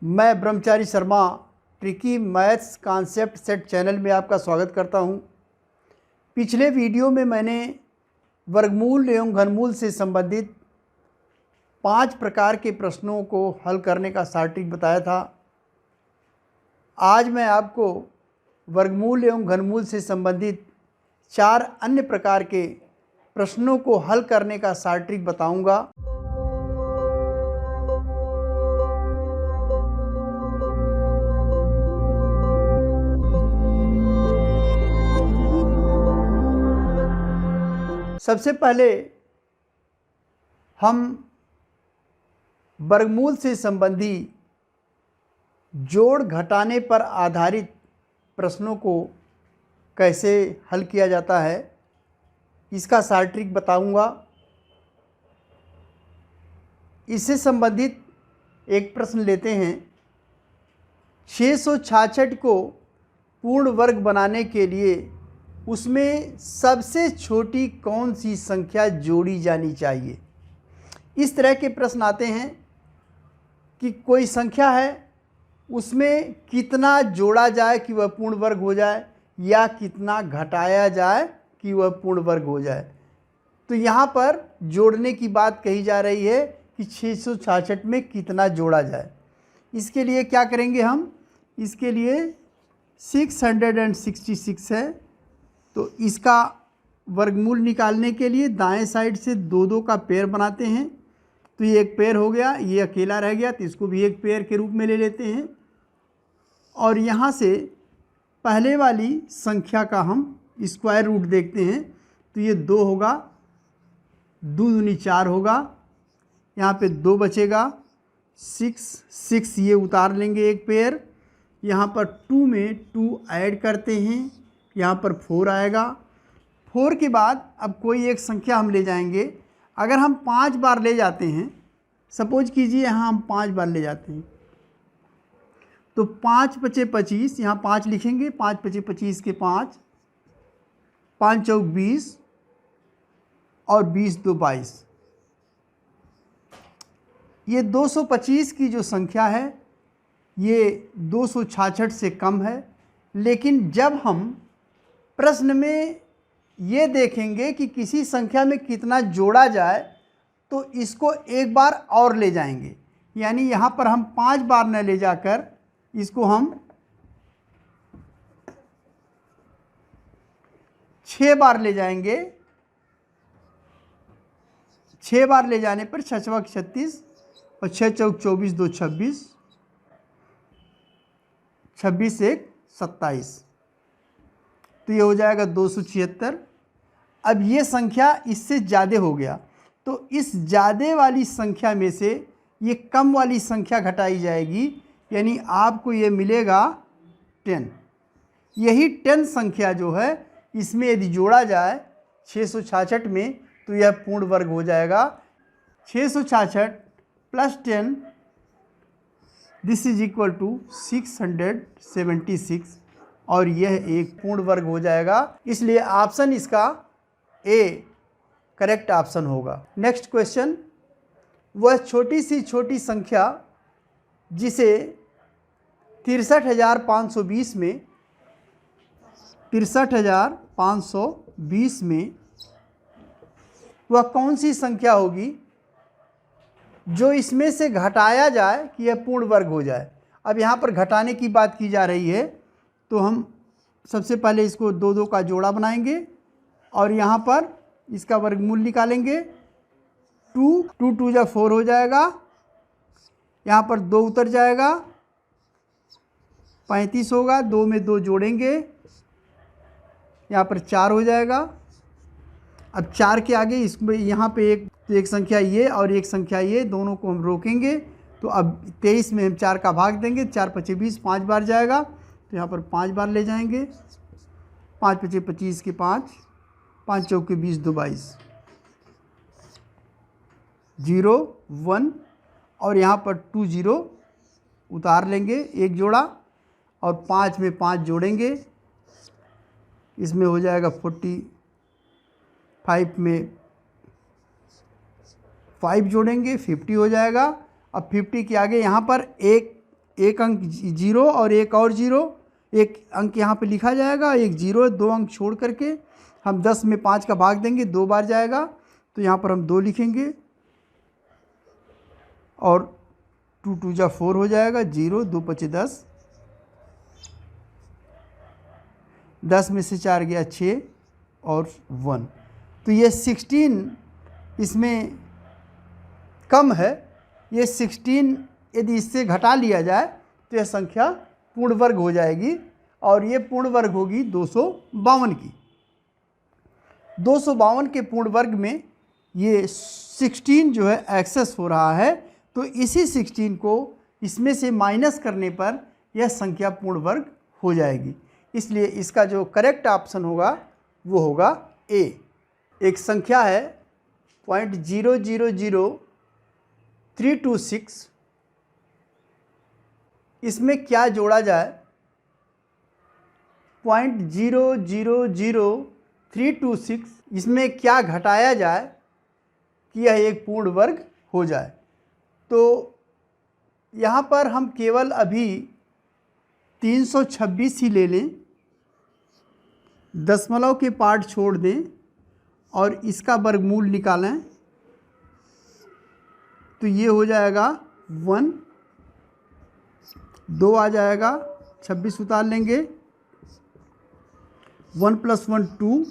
मैं ब्रह्मचारी Sharma tricky maths concept set channel में आपका स्वागत करता हूं। पिछले वीडियो में मैंने वर्गमूल एवं घनमूल से संबंधित 5 प्रकार के प्रश्नों को हल करने का शॉर्ट ट्रिक बताया था। आज मैं आपको वर्गमूल एवं घनमूल से संबंधित 4 अन्य प्रकार के प्रश्नों को हल करने का शॉर्ट ट्रिक बताऊंगा। सबसे पहले हम वर्गमूल से संबंधी जोड़ घटाने पर आधारित प्रश्नों को कैसे हल किया जाता है इसका शॉर्ट ट्रिक बताऊंगा। इससे संबंधित एक प्रश्न लेते हैं। 666 को पूर्ण वर्ग बनाने के लिए उसमें सबसे छोटी कौन सी संख्या जोड़ी जानी चाहिए। इस तरह के प्रश्न आते हैं कि कोई संख्या है, उसमें कितना जोड़ा जाए कि वह पूर्ण वर्ग हो जाए या कितना घटाया जाए कि वह पूर्ण वर्ग हो जाए। तो यहाँ पर जोड़ने की बात कही जा रही है कि 666 में कितना जोड़ा जाए। इसके लिए क्या करेंगे हम, इसके लिए 666 है, तो इसका वर्गमूल निकालने के लिए दाएं साइड से 2 का पेयर बनाते हैं। तो ये एक पेयर हो गया, ये अकेला रह गया, तो इसको भी एक पेयर के रूप में ले लेते हैं। और यहाँ से पहले वाली संख्या का हम स्क्वायर रूट देखते हैं। तो ये 2 होगा, 2 दूनी 4 होगा, यहाँ पे 2 बचेगा, 6 ये उतार लेंगे एक पेयर। यहाँ पर 2 में 2 ऐड करते हैं, यहाँ पर 4 आएगा। 4 के बाद अब कोई एक संख्या हम ले जाएंगे। अगर हम 5 बार ले जाते हैं, सपोज कीजिए यहाँ हम 5 बार ले जाते हैं, तो 5 पचे 25, यहाँ 5 लिखेंगे, 5 पचे 25 के 5, 5 चौक 20 और 20 दो 22। ये 225 की जो संख्या है ये 266 से कम है। लेकिन जब हम प्रश्न में ये देखेंगे कि किसी संख्या में कितना जोड़ा जाए तो इसको एक बार और ले जाएंगे। यानी यहाँ पर हम 5 बार न ले जाकर इसको हम 6 बार ले जाएंगे। 6 बार ले जाने पर 6 चौक 36 और 6 चौक 24, 2 26, 26 1 27, तो ये हो जाएगा 276। अब ये संख्या इससे ज़्यादा हो गया, तो इस ज़्यादा वाली संख्या में से ये कम वाली संख्या घटाई जाएगी, यानी आपको ये मिलेगा 10। यही 10 संख्या जो है इसमें यदि जोड़ा जाए 666 में तो यह पूर्ण वर्ग हो जाएगा। 666 plus 10 this is equal to 676 और यह एक पूर्ण वर्ग हो जाएगा। इसलिए ऑप्शन इसका ए करेक्ट ऑप्शन होगा। नेक्स्ट क्वेश्चन, वह छोटी सी छोटी संख्या जिसे 63,520 में 63,520 में वह कौन सी संख्या होगी जो इसमें से घटाया जाए कि यह पूर्ण वर्ग हो जाए। अब यहाँ पर घटाने की बात की जा रही है, तो हम सबसे पहले इसको 2 का जोड़ा बनाएंगे और यहाँ पर इसका वर्गमूल निकालेंगे। 2 2 जा 4 हो जाएगा, यहाँ पर 2 उतर जाएगा, 35 होगा, 2 में 2 जोड़ेंगे, यहाँ पर 4 हो जाएगा। अब 4 के आगे इसमें यहाँ पे एक संख्या ये और एक संख्या ये, दोनों को हम रोकेंगे। तो अब 23 में हम 4 का भाग देंगे, 4 पचे 20, 5 बार जाएगा, तो यहाँ पर 5 बार ले जाएंगे। 5 पचे 25 के 5, 5 चौके 20, 2 22, 0 1 और यहाँ पर 2 0 उतार लेंगे एक जोड़ा और 5 में 5 जोड़ेंगे, इसमें हो जाएगा 45 में 5 जोड़ेंगे 50 हो जाएगा। अब 50 के आगे यहाँ पर एक एक अंक जीरो और एक और जीरो, एक अंक यहाँ पे लिखा जाएगा, एक जीरो, 2 अंक छोड़ करके हम 10 में 5 का भाग देंगे, 2 बार जाएगा तो यहाँ पर हम 2 लिखेंगे और 2 2 जा 4 हो जाएगा, 0 2 5 10, 10 में से 4 गया 6 और 1। तो ये 16 इसमें कम है, ये 16 यदि इससे घटा लिया जाए तो यह संख्या पूर्ण वर्ग हो जाएगी और ये पूर्ण वर्ग होगी 252 की। 252 के पूर्ण वर्ग में ये 16 जो है एक्सेस हो रहा है, तो इसी 16 को इसमें से माइनस करने पर यह संख्या पूर्ण वर्ग हो जाएगी। इसलिए इसका जो करेक्ट ऑप्शन होगा वो होगा ए। एक संख्या है 0.000326, इसमें क्या जोड़ा जाए? 0.000326 इसमें क्या घटाया जाए कि यह एक पूर्ण वर्ग हो जाए? तो यहाँ पर हम केवल अभी 326 ही ले लें, दशमलव के पार्ट छोड़ दें और इसका वर्गमूल निकालें तो ये हो जाएगा 1, 2 आ जाएगा, 26 उतार लेंगे, 1 + 1 2।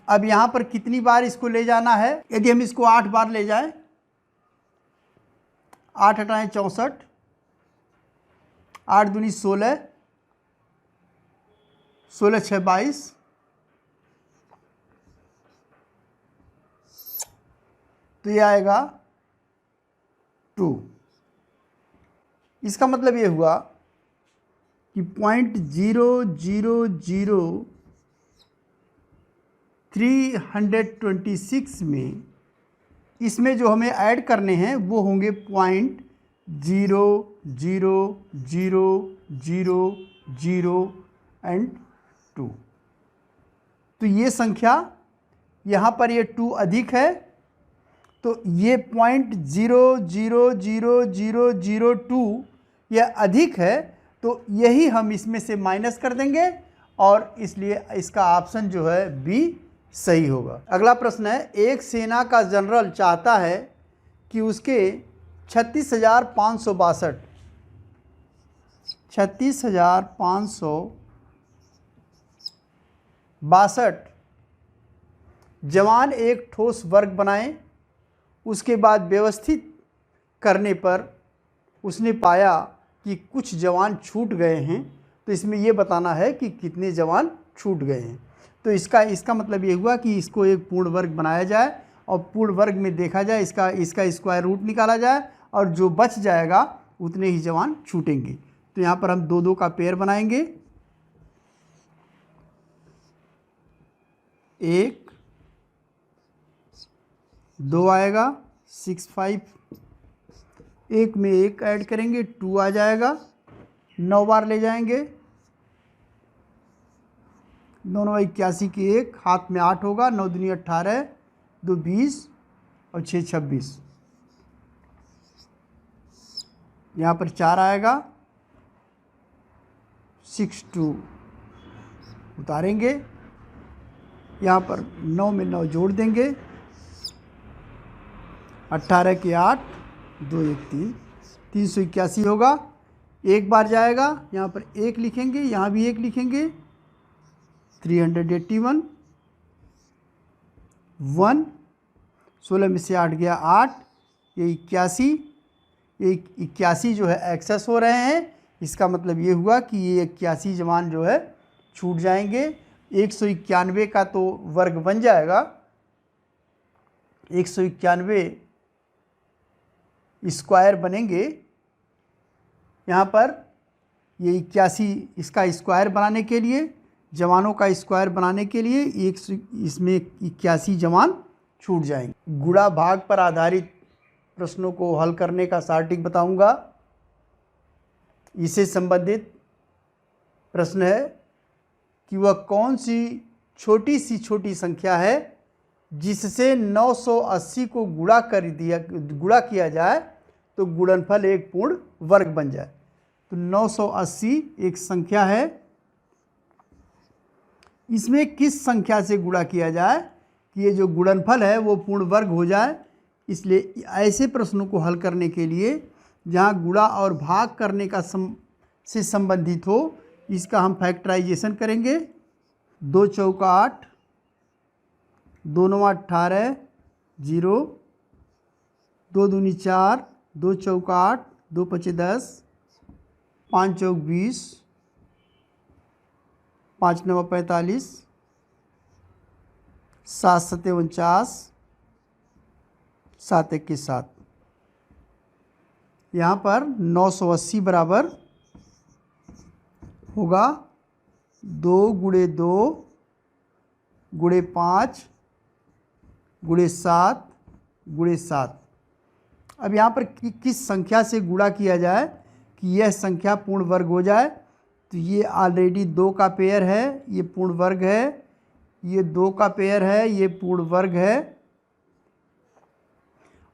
अब यहाँ पर कितनी बार इसको ले जाना है? यदि हम इसको 8 बार ले जाएं, 8 हटाएं 64, 8 दूनी 16, 16 6 22, तो ये आएगा 2। इसका मतलब ये हुआ कि 0.000326 में इसमें जो हमें ऐड करने हैं वो होंगे 0.00000 एंड 2। तो ये संख्या यहाँ पर ये 2 अधिक है, तो ये 0.000002 यह अधिक है, तो यही हम इसमें से माइनस कर देंगे और इसलिए इसका ऑप्शन जो है बी सही होगा। अगला प्रश्न है, एक सेना का जनरल चाहता है कि उसके 36,562 जवान एक ठोस वर्ग बनाएं। उसके बाद व्यवस्थित करने पर उसने पाया कि कुछ जवान छूट गए हैं, तो इसमें ये बताना है कि कितने जवान छूट गए हैं। तो इसका मतलब ये हुआ कि इसको एक पूर्ण वर्ग बनाया जाए और पूर्ण वर्ग में देखा जाए, इसका स्क्वायर रूट निकाला जाए और जो बच जाएगा उतने ही जवान छूटेंगे। तो यहाँ पर हम 2 2 का पेयर बनाएंगे, 1 2 आएगा, 6 5, 1 में 1 ऐड करेंगे, 2 आ जाएगा, 9 बार ले जाएंगे, दोनों 81 की 1, हाथ में 8 होगा, 9 दूनी 18, 2 20 और 6 26, यहाँ पर 4 आएगा, 6 2 उतारेंगे, यहाँ पर 9 में 9 जोड़ देंगे, 18 के 8, 2 1 3, 381 होगा। 1 बार जाएगा, यहाँ पर 1 लिखेंगे, यहाँ भी 1 लिखेंगे, 381, 1, 16 में से 8 गया 8, ये 81, ये 81 जो है एक्सेस हो रहे हैं। इसका मतलब ये हुआ कि ये 81 जवान जो है छूट जाएंगे। 191 का तो वर्ग बन जाएगा, 191 स्क्वायर बनेंगे। यहाँ पर ये 81 इसका स्क्वायर बनाने के लिए, जवानों का स्क्वायर बनाने के लिए इसमें 81 जवान छूट जाएंगे। गुणा भाग पर आधारित प्रश्नों को हल करने का सटीक बताऊंगा। इससे संबंधित प्रश्न है कि वह कौन सी छोटी संख्या है जिससे 980 को गुणा किया जाए तो गुणनफल एक पूर्ण वर्ग बन जाए। तो 980 एक संख्या है, इसमें किस संख्या से गुणा किया जाए कि ये जो गुणनफल है वो पूर्ण वर्ग हो जाए। इसलिए ऐसे प्रश्नों को हल करने के लिए जहाँ गुणा और भाग करने का से संबंधित हो, इसका हम फैक्टराइजेशन करेंगे। 2 चौका 8, 2 नवा 18, 0, 2 दूनी 4, 2 चौका 8, 2 पचे 10, 5 चौक 20, 5 नवा 45, 7 सत्ते 49, 7 एक 7। यहाँ पर 980 बराबर होगा 2 गुणे 2 गुणे 5 गुणे 7 गुणे 7। अब यहाँ पर किस संख्या से गुणा किया जाए कि यह संख्या पूर्ण वर्ग हो जाए। तो ये ऑलरेडी 2 का पेयर है, ये पूर्ण वर्ग है, ये 2 का पेयर है, ये पूर्ण वर्ग है,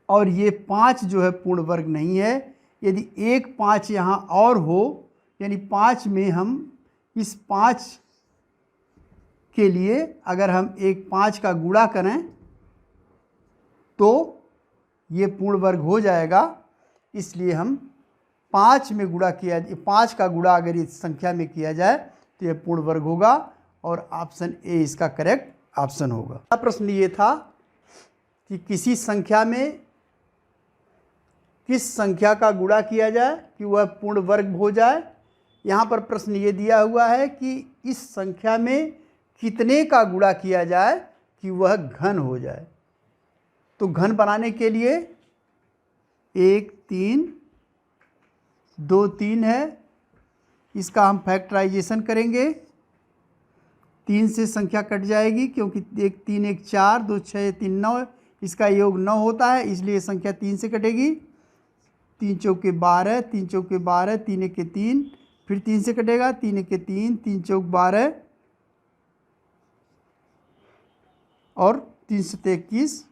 और ये 5 जो है पूर्ण वर्ग नहीं है। यदि एक 5 यहाँ और हो, यानी 5 में हम इस 5 के लिए अगर हम एक 5 का गुणा करें तो ये पूर्ण वर्ग हो जाएगा। इसलिए हम 5 में गुणा किया, 5 का गुणा अगर इस संख्या में किया जाए तो यह पूर्ण वर्ग होगा, और ऑप्शन ए इसका करेक्ट ऑप्शन होगा। प्रश्न ये था कि किसी संख्या में किस संख्या का गुणा किया जाए कि वह पूर्ण वर्ग हो जाए। यहाँ पर प्रश्न ये दिया हुआ है कि इस संख्या में कितने का गुणा किया जाए कि वह घन हो जाए। तो घन बनाने के लिए 1 3 2 3 है, इसका हम फैक्टराइजेशन करेंगे। 3 से संख्या कट जाएगी क्योंकि 1 3 1 4, 2 6 3 9, इसका योग 9 होता है, इसलिए संख्या 3 से कटेगी। 3 चौके 12, 3 चौके 12, 3 एक 3, फिर 3 से कटेगा, 3 एक 3, 3 चौक 12 और 3 सत्ते 21,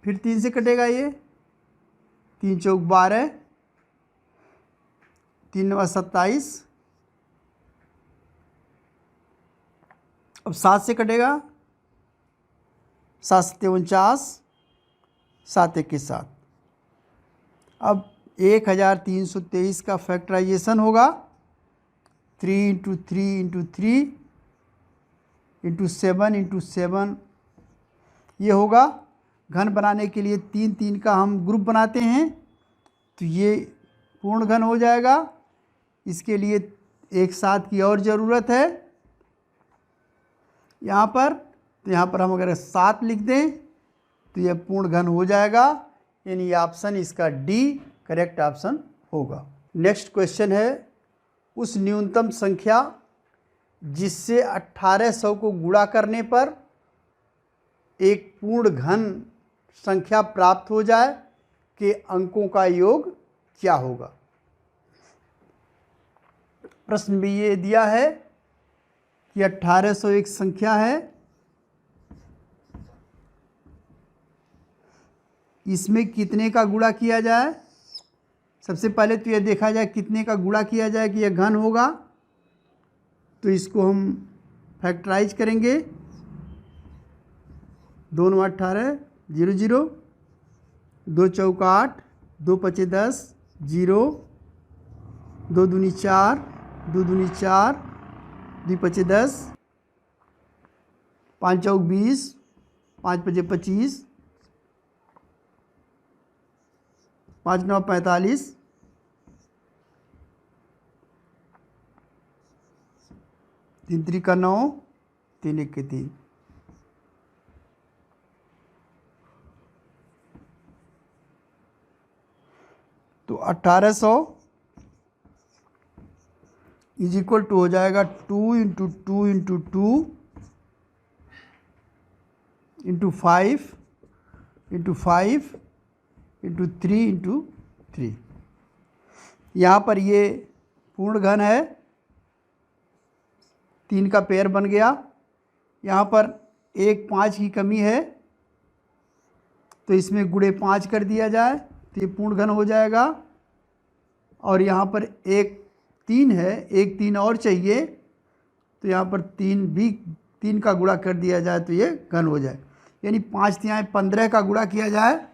फिर 3 से कटेगा ये, 3 चौक 12, 3 नवा 27, अब 7 से कटेगा, 7 सत्ते 49, 7 एक 7। अब 1323 का फैक्टराइजेशन होगा। 3 × 3 × 3 × 7 × 7 ये होगा। घन बनाने के लिए 3 3 का हम ग्रुप बनाते हैं, तो ये पूर्ण घन हो जाएगा। इसके लिए एक 7 की और ज़रूरत है यहाँ पर। तो यहाँ पर हम अगर 7 लिख दें तो यह पूर्ण घन हो जाएगा, यानी ऑप्शन इसका डी करेक्ट ऑप्शन होगा। नेक्स्ट क्वेश्चन है, उस न्यूनतम संख्या जिससे 1800 को गुणा करने पर एक पूर्ण घन संख्या प्राप्त हो जाए के अंकों का योग क्या होगा। प्रश्न में ये दिया है कि 1800 एक संख्या है, इसमें कितने का गुणा किया जाए। सबसे पहले तो यह देखा जाए कितने का गुणा किया जाए कि यह घन होगा। तो इसको हम फैक्टराइज करेंगे। 2 9 18 0 0, 2 चौका 8, 2 पचे 10 0, 2 दूनी 4, 2 दूनी 4, 2 पचे 10, 5 चौक 20, 5 पचे 25, 5 9 45, 3 3 का 9, 3 1 के 3। तो 1800 इज इक्वल टू हो जाएगा 2 × 2 × 2 × 5 × 5 × 3 × 3। यहाँ पर ये पूर्ण घन है, 3 का पेयर बन गया। यहाँ पर एक 5 की कमी है, तो इसमें गुणे 5 कर दिया जाए तो ये पूर्ण घन हो जाएगा। और यहाँ पर एक 3 है, एक 3 और चाहिए, तो यहाँ पर 3 का गुणा कर दिया जाए तो ये घन हो जाए। यानी 5 तिहाई 15 का गुणा किया जाए,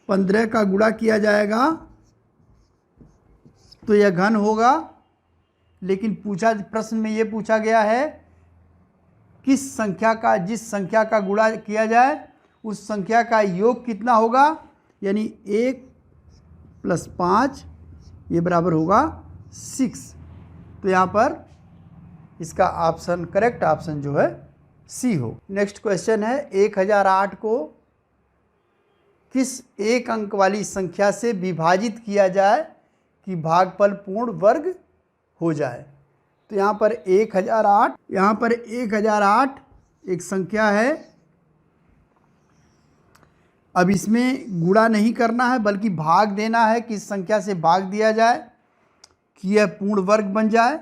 15 का गुणा किया जाएगा तो यह घन होगा। लेकिन प्रश्न में ये पूछा गया है किस संख्या का, जिस संख्या का गुणा किया जाए उस संख्या का योग कितना होगा, यानी 1 + 5 ये बराबर होगा 6। तो यहाँ पर इसका ऑप्शन, करेक्ट ऑप्शन जो है सी हो। नेक्स्ट क्वेश्चन है 1008 को किस एक अंक वाली संख्या से विभाजित किया जाए कि भागफल पूर्ण वर्ग हो जाए। तो यहाँ पर 1008 एक संख्या है। अब इसमें गुणा नहीं करना है बल्कि भाग देना है, किस संख्या से भाग दिया जाए कि यह पूर्ण वर्ग बन जाए।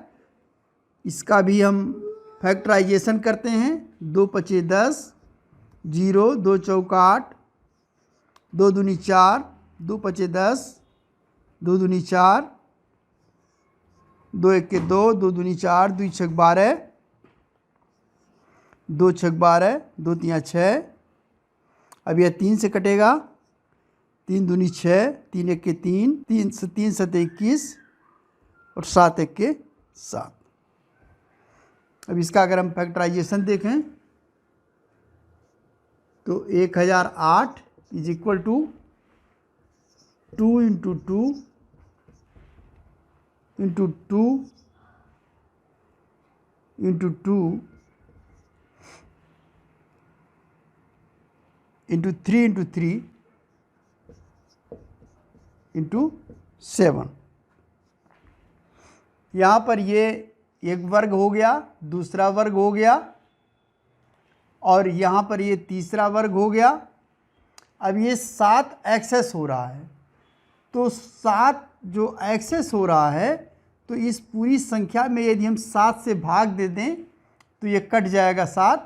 इसका भी हम फैक्टराइजेशन करते हैं। 2 × 5 = 10, 0, 2 × 4 = 8, 2 दूनी 4, 2 × 5 = 10, 2 दूनी 4, 2 × 1 = 2, 2 दूनी 4, 2 × 6 = 12, 2 × 6 = 12, 2 × 3 = 6। अब यह 3 से कटेगा, 3 दूनी 6, 3 × 1 = 3, 3 × 7 = 21 और 7 × 1 = 7। अब इसका अगर हम फैक्टराइजेशन देखें तो 1008 = 2 × 2 × 2 × 2 × 2 × 3 × 3 × 7। यहाँ पर ये एक वर्ग हो गया, दूसरा वर्ग हो गया और यहाँ पर ये तीसरा वर्ग हो गया। अब ये 7 एक्सेस हो रहा है, तो 7 जो एक्सेस हो रहा है तो इस पूरी संख्या में यदि हम 7 से भाग दे दें तो ये कट जाएगा 7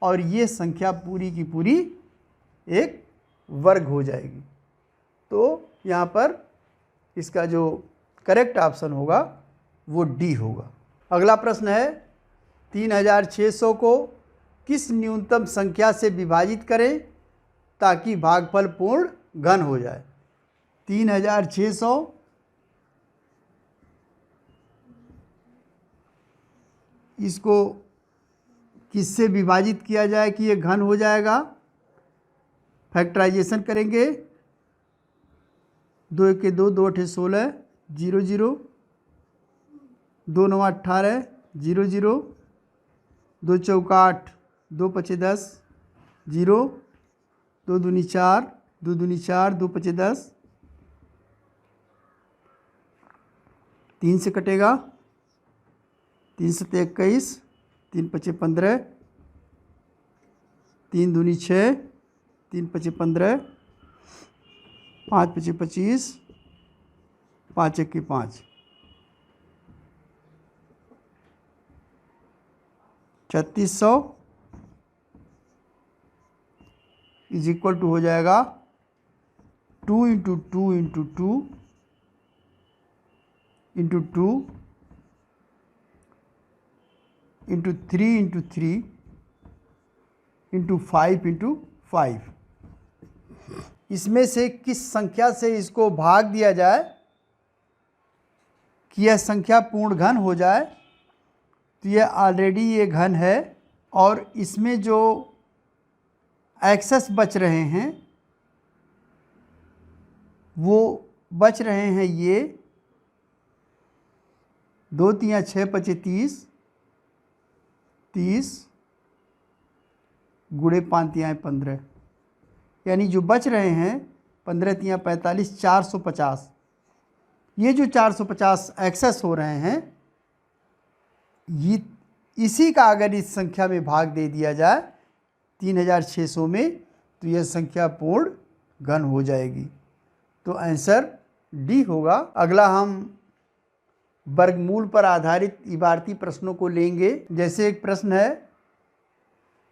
और ये संख्या पूरी की पूरी एक वर्ग हो जाएगी। तो यहाँ पर इसका जो करेक्ट ऑप्शन होगा वो डी होगा। अगला प्रश्न है 3600 को किस न्यूनतम संख्या से विभाजित करें ताकि भागफल पूर्ण घन हो जाए। 3600 इसको किससे विभाजित किया जाए कि ये घन हो जाएगा। फैक्टराइजेशन करेंगे। 2 × 1 = 2, 2 × 8 = 16, 0 0, 2 × 9 = 18, 0 0, 2 × 4 = 8, 2 × 5 = 10, 0, 2 दूनी 4, 2 दूनी 4, 2 × 5 = 10, 3 से कटेगा, 3 × 7 = 21, 3 × 5 = 15, 3 दूनी 6, 3 × 5 = 15, 5 × 5 = 25, 5 × 1 = 5, 3600 = हो जाएगा 2 × 2 × 2 × 2 × 3 × 3 × 5 × 5। इसमें से किस संख्या से इसको भाग दिया जाए कि यह संख्या पूर्ण घन हो जाए। तो यह ऑलरेडी ये घन है और इसमें जो एक्सेस बच रहे हैं वो बच रहे हैं ये 2 × 3 = 6, 5 × 30, 30 गुणे 5 × 3 = 15, यानी जो बच रहे हैं 15 × 3 = 45, 450। ये जो 450 एक्सेस हो रहे हैं ये इसी का अगर इस संख्या में भाग दे दिया जाए 3600 में तो यह संख्या पूर्ण घन हो जाएगी। तो आंसर डी होगा। अगला हम वर्गमूल पर आधारित इबारती प्रश्नों को लेंगे। जैसे एक प्रश्न है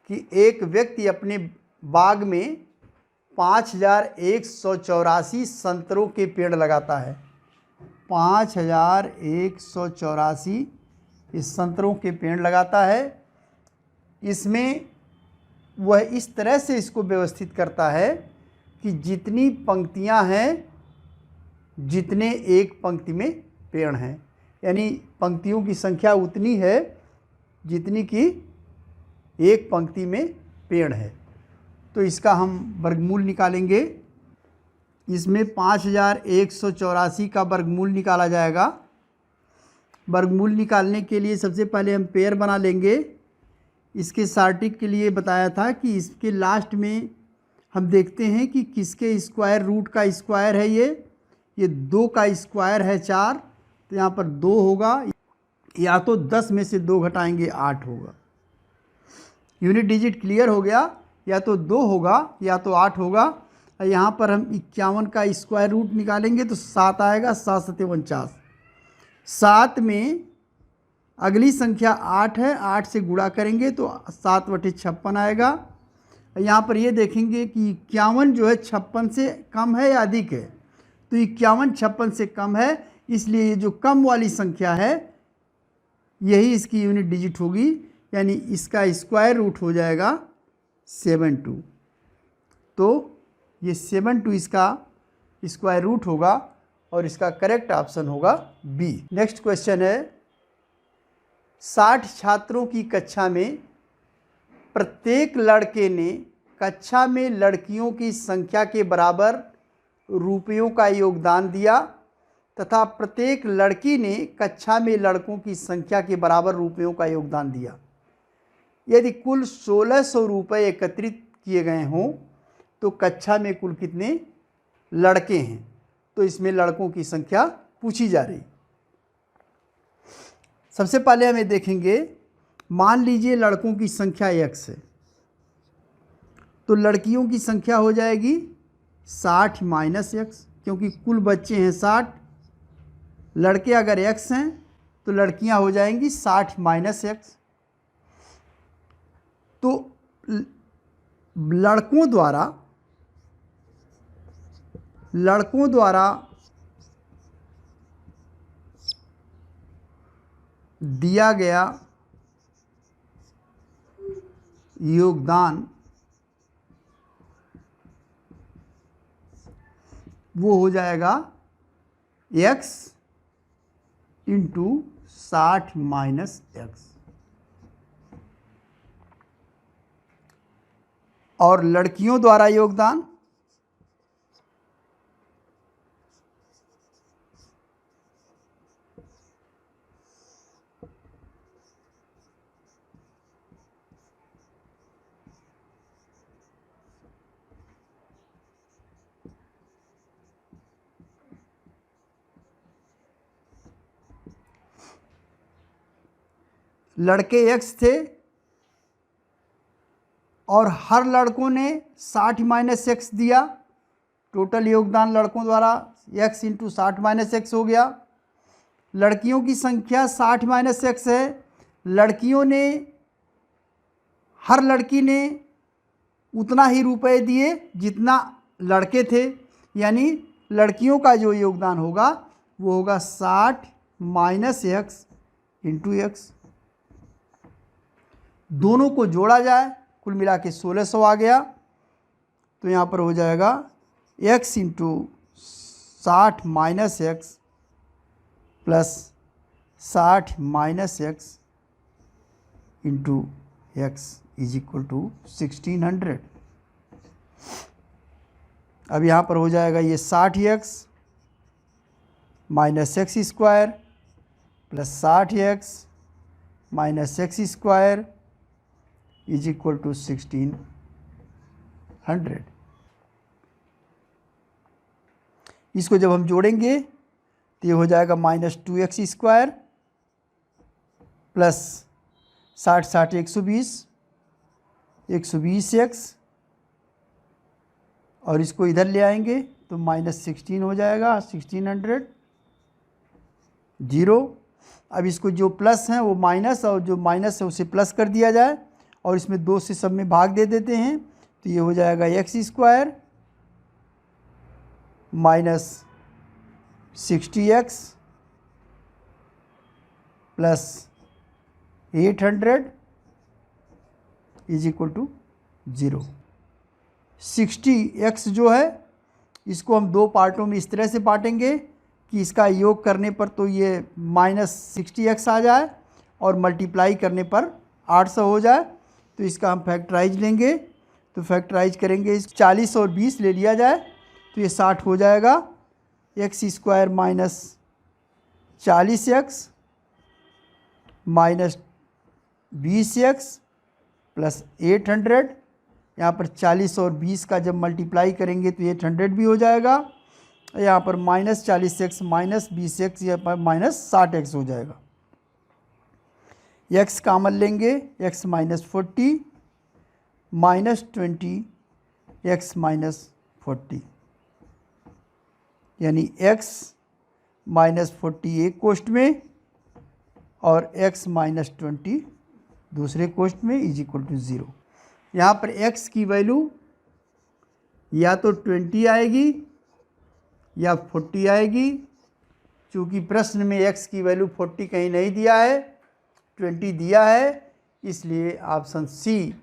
कि एक व्यक्ति अपने बाग में 5184 संतरों के पेड़ लगाता है। 5184 इस संतरों के पेड़ लगाता है। इसमें वह इस तरह से इसको व्यवस्थित करता है कि जितनी पंक्तियां हैं जितने एक पंक्ति में पेड़ हैं, यानी पंक्तियों की संख्या उतनी है जितनी कि एक पंक्ति में पेड़ है। तो इसका हम वर्गमूल निकालेंगे। इसमें 5184 का वर्गमूल निकाला जाएगा। वर्गमूल निकालने के लिए सबसे पहले हम पेयर बना लेंगे। इसके सार्टिक के लिए बताया था कि इसके लास्ट में हम देखते हैं कि किसके स्क्वायर रूट का स्क्वायर है। ये 2 का स्क्वायर है 4, तो यहाँ पर 2 होगा, या तो 10 में से 2 घटाएंगे 8 होगा। यूनिट डिजिट क्लियर हो गया, या तो 2 होगा या तो 8 होगा। यहाँ पर हम 51 का स्क्वायर रूट निकालेंगे तो 7 आएगा, 7 7 49। 7 में अगली संख्या 8 है, 8 से गुणा करेंगे तो 7/56 आएगा। यहाँ पर ये देखेंगे कि 51 जो है 56 से कम है या अधिक है, तो 51 56 से कम है, इसलिए ये जो कम वाली संख्या है यही इसकी यूनिट डिजिट होगी, यानी इसका स्क्वायर रूट हो जाएगा 72। तो ये 72 इसका स्क्वायर रूट होगा और इसका करेक्ट ऑप्शन होगा बी। नेक्स्ट क्वेश्चन है, 60 छात्रों की कक्षा में प्रत्येक लड़के ने कक्षा में लड़कियों की संख्या के बराबर रुपयों का योगदान दिया तथा प्रत्येक लड़की ने कक्षा में लड़कों की संख्या के बराबर रुपयों का योगदान दिया। यदि कुल 1600 रुपये एकत्रित किए गए हों तो कक्षा में कुल कितने लड़के हैं। तो इसमें लड़कों की संख्या पूछी जा रही। सबसे पहले हमें देखेंगे, मान लीजिए लड़कों की संख्या x है, तो लड़कियों की संख्या हो जाएगी 60 माइनस x, क्योंकि कुल बच्चे हैं 60, लड़के अगर x हैं तो लड़कियां हो जाएंगी 60 माइनस x। तो लड़कों द्वारा दिया गया योगदान वो हो जाएगा x इंटू 60 माइनस x, और लड़कियों द्वारा योगदान लड़के x थे और हर लड़कों ने 60 माइनस x दिया। टोटल योगदान लड़कों द्वारा x इंटू 60 माइनस x हो गया। लड़कियों की संख्या 60 माइनस x है। लड़कियों ने, हर लड़की ने उतना ही रुपए दिए जितना लड़के थे, यानी लड़कियों का जो योगदान होगा वो होगा 60 माइनस x इंटू x। दोनों को जोड़ा जाए, कुल मिला के 1600 आ गया। तो यहाँ पर हो जाएगा x into 60 minus x plus 60 minus x into x is equal to 1600। अब यहाँ पर हो जाएगा ये 60x minus x square plus 60x minus x square is equal to 1600। इसको जब हम जोड़ेंगे तो ये हो जाएगा minus 2x square plus 60 60 120x, और इसको इधर ले आएंगे तो माइनस 16 हो जाएगा, 1600 0। अब इसको जो प्लस हैं वो माइनस, और जो माइनस है उसे प्लस कर दिया जाए, और इसमें 2 से सब में भाग दे देते हैं तो ये हो जाएगा x square minus 60x plus 800 is equal to 0। 60x जो है इसको हम दो पार्टों में इस तरह से बांटेंगे कि इसका योग करने पर तो ये माइनस 60x आ जाए और मल्टीप्लाई करने पर 800 हो जाए। तो इसका हम फैक्टराइज लेंगे, तो फैक्टराइज करेंगे, 40 और 20 ले लिया जाए तो ये 60 हो जाएगा। X square minus 40x minus 20x plus 800, यहाँ पर 40 और 20 का जब मल्टीप्लाई करेंगे तो 800 भी हो जाएगा। यहाँ पर माइनस 40x माइनस 20x, यहाँ पर माइनस 60x हो जाएगा। x कॉमन लेंगे, x minus 40 minus 20 x minus 40, यानी x माइनस 40 एक कोष्ठ में और x माइनस 20 दूसरे कोष्ठ में इज इक्वल टू 0। यहाँ पर x की वैल्यू या तो 20 आएगी या 40 आएगी। चूँकि प्रश्न में x की वैल्यू 40 कहीं नहीं दिया है, 20 दिया है, इसलिए ऑप्शन सी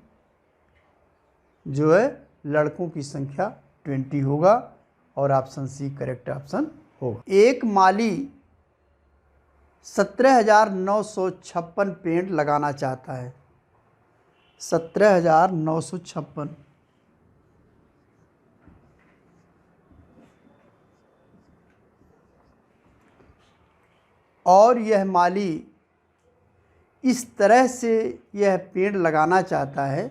जो है लड़कों की संख्या 20 होगा और ऑप्शन सी करेक्ट ऑप्शन होगा। एक माली 17,956 पेड़ लगाना चाहता है। 17,956 और यह माली इस तरह से यह पेड़ लगाना चाहता है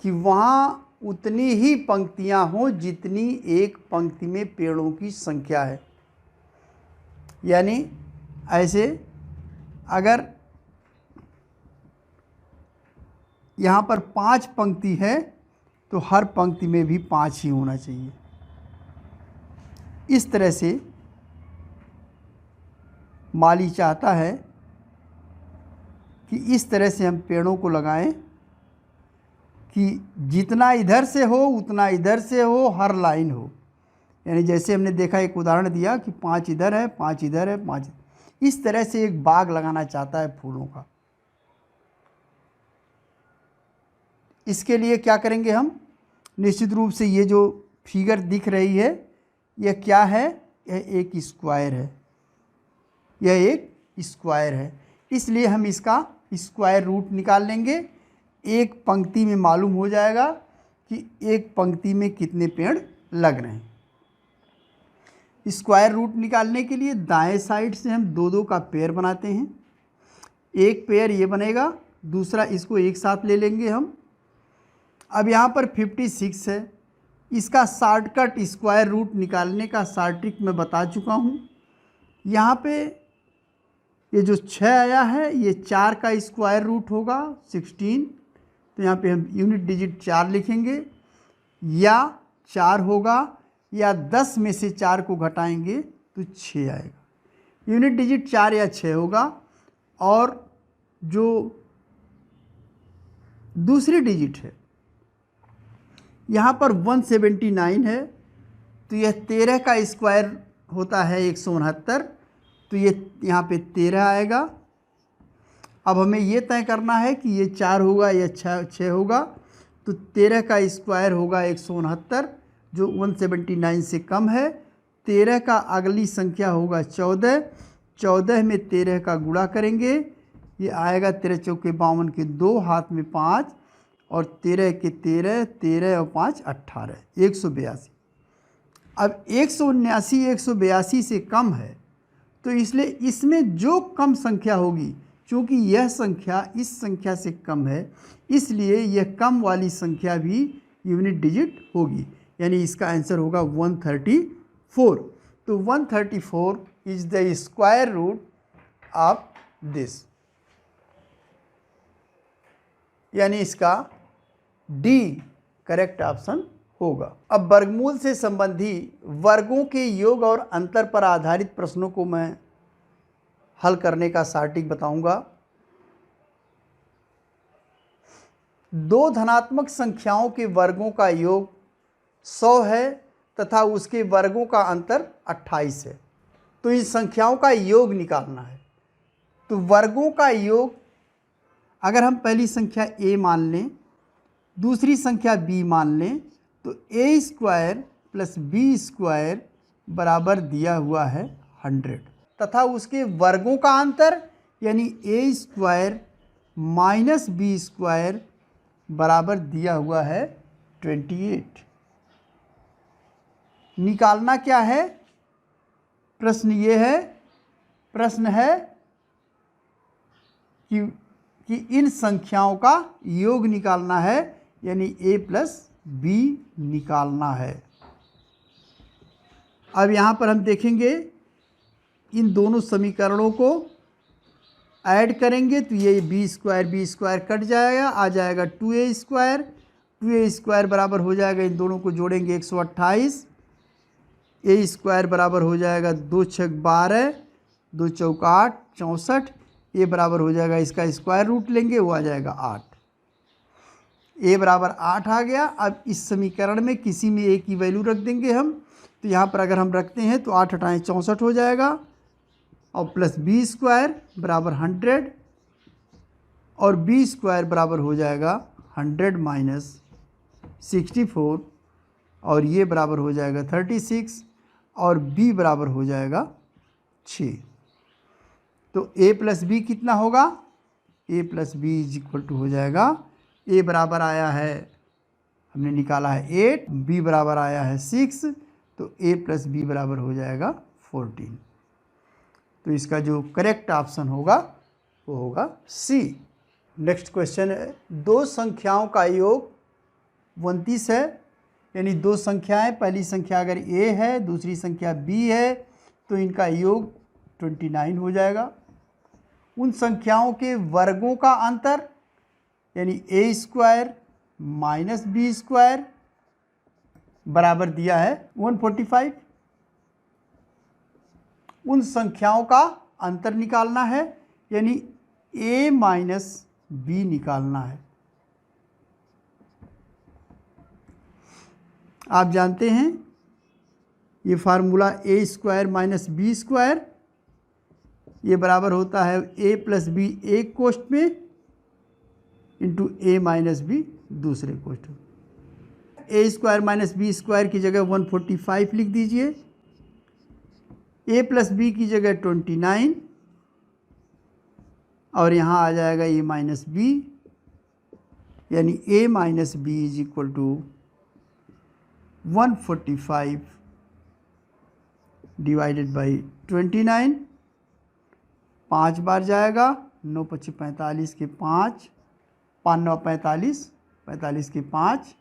कि वहाँ उतनी ही पंक्तियाँ हों जितनी एक पंक्ति में पेड़ों की संख्या है। यानी ऐसे अगर यहाँ पर 5 पंक्ति है तो हर पंक्ति में भी 5 ही होना चाहिए। इस तरह से माली चाहता है कि इस तरह से हम पेड़ों को लगाएं कि जितना इधर से हो उतना इधर से हो, हर लाइन हो। यानी जैसे हमने देखा, एक उदाहरण दिया कि 5 इधर है, 5 इधर है, 5 इस तरह से एक बाग लगाना चाहता है फूलों का। इसके लिए क्या करेंगे हम? निश्चित रूप से ये जो फिगर दिख रही है यह क्या है? यह एक स्क्वायर है, यह एक स्क्वायर है, इसलिए हम इसका स्क्वायर रूट निकाल लेंगे। एक पंक्ति में मालूम हो जाएगा कि एक पंक्ति में कितने पेड़ लग रहे हैं। स्क्वायर रूट निकालने के लिए दाएं साइड से हम दो दो का पेयर बनाते हैं। एक पेयर ये बनेगा, दूसरा इसको एक साथ ले लेंगे हम। अब यहाँ पर 56 है, इसका शॉर्टकट स्क्वायर रूट निकालने का शॉर्ट ट्रिक मैं बता चुका हूँ। यहाँ पे ये जो 6 आया है ये 4 का स्क्वायर रूट होगा 16, तो यहाँ पे हम यूनिट डिजिट 4 लिखेंगे, या 4 होगा या 10 में से 4 को घटाएंगे तो 6 आएगा। यूनिट डिजिट 4 या 6 होगा। और जो दूसरी डिजिट है यहाँ पर 179 है, तो यह 13 का स्क्वायर होता है 169, तो ये यहाँ पे 13 आएगा। अब हमें ये तय करना है कि ये 4 होगा या 6 होगा, तो 13 का स्क्वायर होगा 169 जो 179 से कम है। 13 का अगली संख्या होगा 14, 14 में 13 का गुणा करेंगे, ये आएगा 13 चौके 52 के 2, हाथ में 5 और 13 के 13, 13 और 5 18, 182। अब 179 182 से कम है, तो इसलिए इसमें जो कम संख्या होगी, चूँकि यह संख्या इस संख्या से कम है, इसलिए यह कम वाली संख्या भी यूनिट डिजिट होगी। यानी इसका आंसर होगा 134। तो 134 is the square root of this, यानी इसका डी करेक्ट ऑप्शन होगा। अब वर्गमूल से संबंधी वर्गों के योग और अंतर पर आधारित प्रश्नों को मैं हल करने का शॉर्ट ट्रिक बताऊंगा। दो धनात्मक संख्याओं के वर्गों का योग 100 है तथा उसके वर्गों का अंतर 28 है। तो इन संख्याओं का योग निकालना है। तो वर्गों का योग, अगर हम पहली संख्या a मान लें, दूसरी संख्या b मान लें, तो a square plus b square बराबर दिया हुआ है 100 तथा उसके वर्गों का अंतर यानी a square minus b square बराबर दिया हुआ है 28। निकालना क्या है? प्रश्न ये है, प्रश्न है कि इन संख्याओं का योग निकालना है यानी a प्लस b निकालना है। अब यहाँ पर हम देखेंगे इन दोनों समीकरणों को ऐड करेंगे तो ये b स्क्वायर कट जाएगा, आ जाएगा 2a स्क्वायर बराबर हो जाएगा, इन दोनों को जोड़ेंगे 128, a स्क्वायर बराबर हो जाएगा 2 छक 12, 2 चौक 8 64, a बराबर हो जाएगा, इसका स्क्वायर रूट लेंगे वो आ जाएगा 8। a बराबर 8 आ गया। अब इस समीकरण में किसी में a की वैल्यू रख देंगे हम। तो यहाँ पर अगर हम रखते हैं तो 8 हटाएँ 64 हो जाएगा और प्लस b स्क्वायर बराबर 100 और b स्क्वायर बराबर हो जाएगा 100 माइनस 64 और ये बराबर हो जाएगा 36 और b बराबर हो जाएगा 6। तो a प्लस बी कितना होगा? a plus B is equal to हो जाएगा, a बराबर आया है, हमने निकाला है 8, b बराबर आया है 6, तो a प्लस बी बराबर हो जाएगा 14। तो इसका जो करेक्ट ऑप्शन होगा वो होगा सी। नेक्स्ट क्वेश्चन है, दो संख्याओं का योग 29 है, यानी दो संख्याएं, पहली संख्या अगर a है दूसरी संख्या b है तो इनका योग 29 हो जाएगा। उन संख्याओं के वर्गों का अंतर यानी a square minus b square बराबर दिया है 145। उन संख्याओं का अंतर निकालना है यानी a माइनस b निकालना है। आप जानते हैं ये formula a square minus b square ये बराबर होता है a प्लस बी एक कोष्ठ में इंटू a माइनस बी दूसरे कोष्ठ में। a square minus B square की जगह 145 लिख दीजिए, a प्लस बी की जगह 29 और यहाँ आ जाएगा a माइनस बी, यानी a minus B is equal to 145 divided by 29। 5 बार जाएगा, 9 पच्चीस 45 के 5, 5 9 45, 45 के 5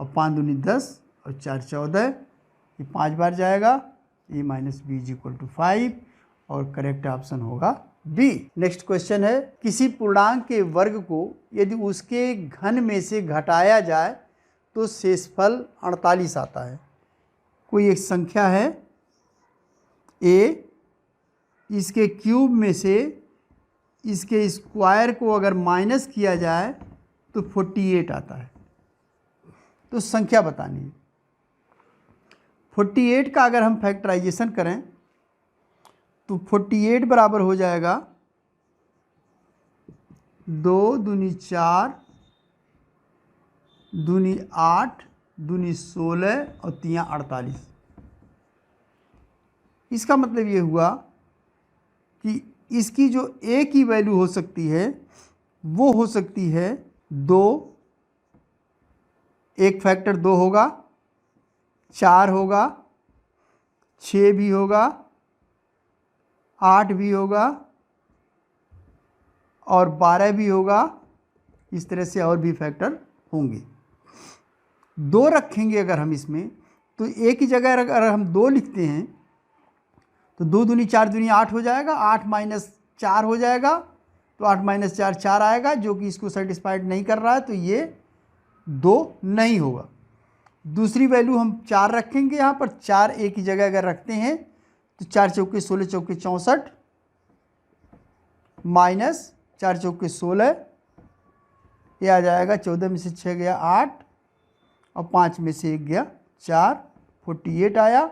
और 5 दूनी 10 और 4 14, ये 5 बार जाएगा, a minus B is equal to 5 और करेक्ट ऑप्शन होगा बी। नेक्स्ट क्वेश्चन है, किसी पूर्णांक के वर्ग को यदि उसके घन में से घटाया जाए तो शेषफल 48 आता है। कोई एक संख्या है a, इसके क्यूब में से इसके स्क्वायर को अगर माइनस किया जाए तो 48 आता है। तो संख्या बतानी है। 48 का अगर हम फैक्टराइजेशन करें तो 48 बराबर हो जाएगा 2 दूनी 4 दूनी 8 दूनी 16 और 3 48। इसका मतलब ये हुआ कि इसकी जो a की वैल्यू हो सकती है वो हो सकती है 2, एक फैक्टर 2 होगा, 4 होगा, 6 भी होगा, 8 भी होगा और 12 भी होगा। इस तरह से और भी फैक्टर होंगे। 2 रखेंगे अगर हम इसमें तो a की जगह अगर हम 2 लिखते हैं तो 2 दूनी 4 दूनी 8 हो जाएगा, 8 माइनस 4 हो जाएगा, तो 8 माइनस 4 4 आएगा, जो कि इसको सेटिस्फाइड नहीं कर रहा है, तो ये 2 नहीं होगा। दूसरी वैल्यू हम 4 रखेंगे, यहाँ पर 4 a की जगह अगर रखते हैं तो 4 चौके 16 चौके 64 माइनस 4 चौके 16, ये आ जाएगा 14 में से 6 गया 8 और 5 में से 1 गया 4, 48 आया।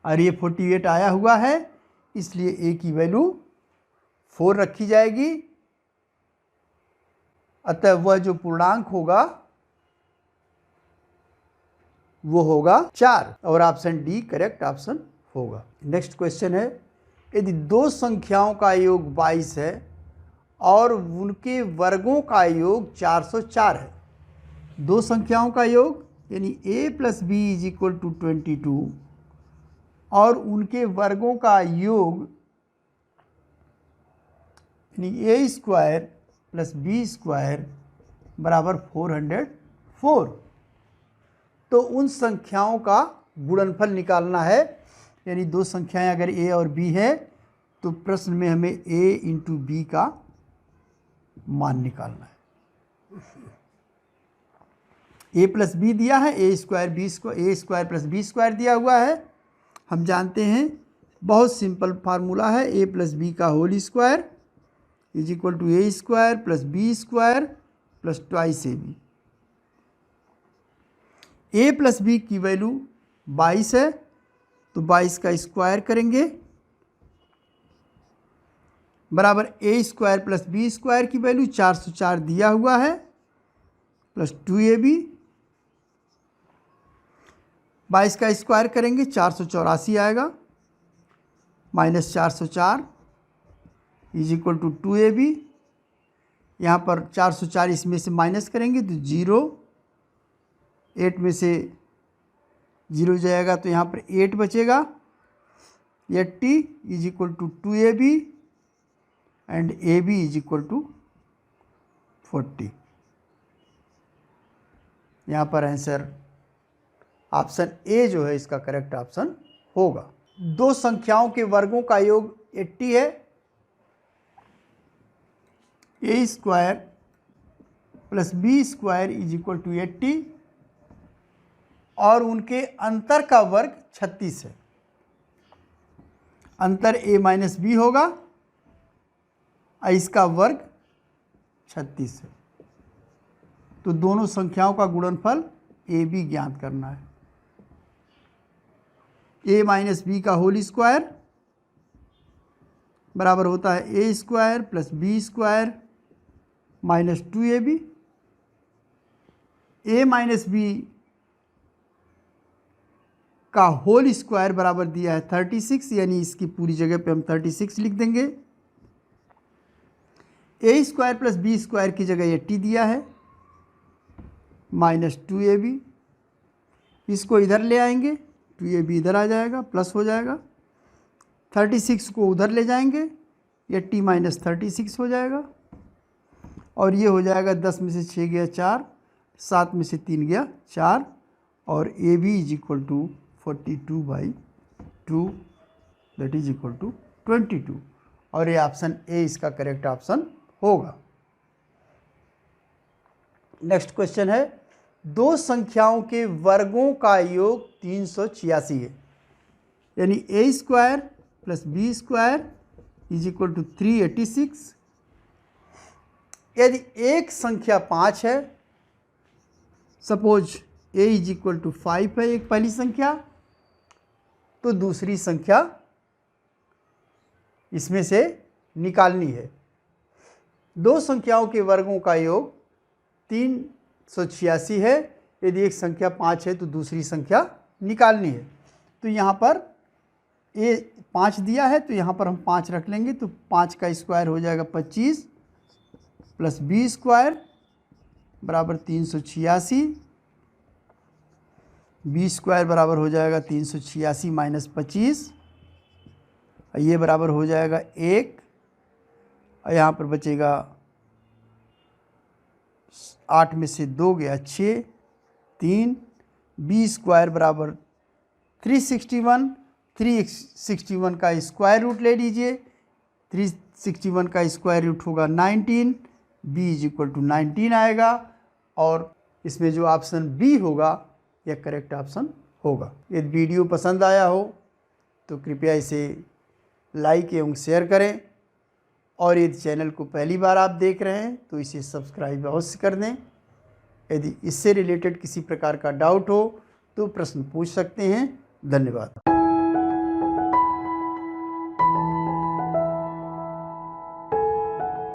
और ये 48 आया हुआ है, इसलिए ए की वैल्यू 4 रखी जाएगी। अतः वह जो पूर्णांक होगा वो होगा 4 और ऑप्शन डी करेक्ट ऑप्शन होगा। नेक्स्ट क्वेश्चन है, यदि दो संख्याओं का योग 22 है और उनके वर्गों का योग 404 है। दो संख्याओं का योग यानी a + b = 22 और उनके वर्गों का योग यानी a² + b² = 404। तो उन संख्याओं का गुणनफल निकालना है। यानी दो संख्याएं अगर a और b है तो प्रश्न में हमें a × b का मान निकालना है। a + b दिया है, a² + b² दिया हुआ है। हम जानते हैं बहुत सिंपल फार्मूला है, a + b का whole square = a² + b² + 2ab। a + b की वैल्यू 22 है तो 22 का स्क्वायर करेंगे बराबर a² + b² की वैल्यू 404 दिया हुआ है प्लस 2ab। 22 का स्क्वायर करेंगे 484 आएगा माइनस 404 = 2ab। यहाँ पर 404 इसमें से माइनस करेंगे तो 0, 8 में से 0 जाएगा तो यहाँ पर 8 बचेगा। 80 = 2ab एंड ab = 40। यहाँ पर आंसर ऑप्शन ए जो है इसका करेक्ट ऑप्शन होगा। दो संख्याओं के वर्गों का योग 80 है। a² + b² = 80 और उनके अंतर का वर्ग 36 है। अंतर a - b होगा और इसका वर्ग 36 है। तो दोनों संख्याओं का गुणनफल a b ज्ञात करना है। a - b का होल स्क्वायर बराबर होता है a² + b² - 2ab। a - b का होल स्क्वायर बराबर दिया है 36, यानी इसकी पूरी जगह पे हम 36 लिख देंगे। a² + b² की जगह 80 दिया है माइनस 2ab। इसको इधर ले आएंगे 2ab इधर आ जाएगा प्लस हो जाएगा। 36 को उधर ले जाएंगे 80 - 36 हो जाएगा और ये हो जाएगा 10 में से 6 गया 4, 7 में से 3 गया 4 और ab = 42/2 that is equal to 22 और ये ऑप्शन ए इसका करेक्ट ऑप्शन होगा। नेक्स्ट क्वेश्चन है, दो संख्याओं के वर्गों का योग 386 है। यानी a² + b² = 386। यदि एक संख्या 5 है, सपोज a = 5 है एक पहली संख्या, तो दूसरी संख्या इसमें से निकालनी है। दो संख्याओं के वर्गों का योग 386 है। यदि एक संख्या 5 है तो दूसरी संख्या निकालनी है। तो यहाँ पर a 5 दिया है तो यहाँ पर हम 5 रख लेंगे तो 5 का स्क्वायर हो जाएगा 25 + b² बराबर 386। b² बराबर हो जाएगा 386 - 25 ये बराबर हो जाएगा 1 और यहाँ पर बचेगा 8 में से 2 गया 6, 3। b² बराबर 361। 361 का स्क्वायर रूट ले लीजिए। 361 का स्क्वायर रूट होगा 19। b = 19 आएगा और इसमें जो ऑप्शन बी होगा यह करेक्ट ऑप्शन होगा। यदि वीडियो पसंद आया हो तो कृपया इसे लाइक एवं शेयर करें और यदि चैनल को पहली बार आप देख रहे हैं तो इसे सब्सक्राइब अवश्य कर दें। यदि इससे रिलेटेड किसी प्रकार का डाउट हो तो प्रश्न पूछ सकते हैं। धन्यवाद।